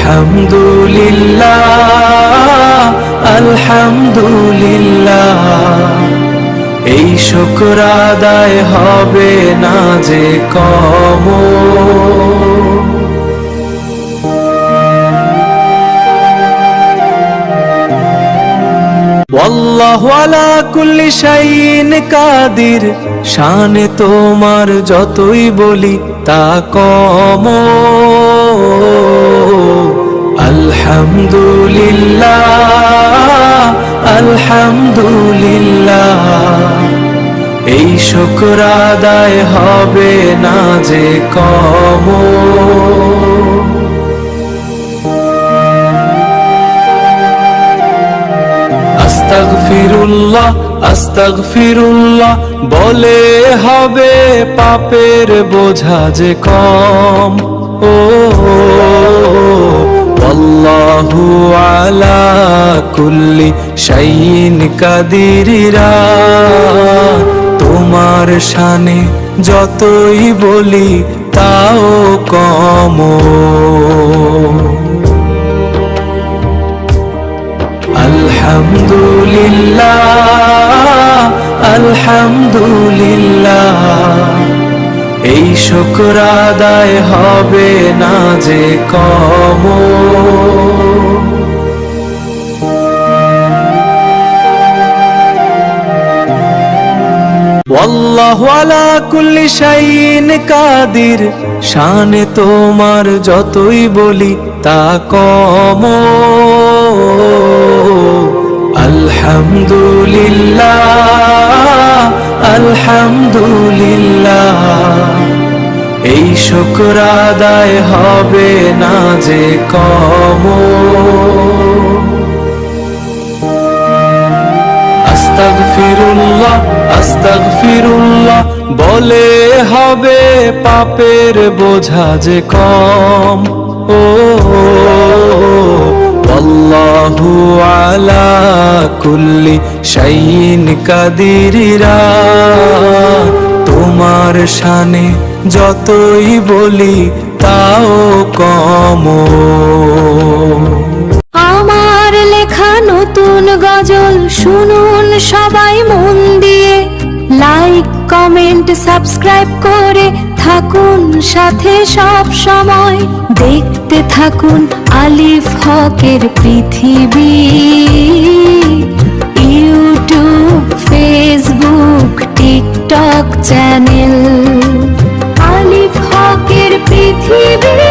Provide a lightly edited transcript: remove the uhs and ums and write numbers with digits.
আলহামদুলিল্লাহ আলহামদুলিল্লাহ, এই শুকর আদায় হবে না যে কম। ওয়াল্লাহু আলা কুল্লি শাইইন কাদির, শানে তোমার যতই বলি তা কম। আলহামদুলিল্লাহ আলহামদুলিল্লাহ, এই শুকর আদায় হবে না যে কম। আস্তাগফিরুল্লাহ আস্তাগফিরুল্লাহ বলে হবে পাপের বোঝা যে কম। ও আল্লাহু আলা কুল্লি শাইইন কাদিরা, তোমার শানে যতই বলি তাও কম। আলহামদুলিল্লাহ আলহামদুলিল্লাহ, এই শুকর আদায় হবে না যে কম। ওয়াল্লাহু আলা কুল্লি শাইইন কাদির, শানে তোমার যতই বলি তা কম। আলহামদুলিল্লাহ আলহামদুলিল্লাহ, এই শুকর আদায় হবে না যে কম। আস্তাগফিরুল্লাহ আস্তাগফিরুল্লাহ বলে হবে পাপের বোঝা যে কম। ও আল্লাহু আলা কুল্লি শাইইন কাদিরা, তোমার শানে যতই বলি তাও কম। আমার লেখা নতুন গজল শুনুন সবাই মন দিয়ে, লাইক কমেন্ট সাবস্ক্রাইব করে থাকুন সাথে সব সময়, দেখতে থাকুন আলিফ হকের পৃথিবী। ইউটিউব ফেসবুক টিকটক চ্যানেল আলিফ হকের পৃথিবী।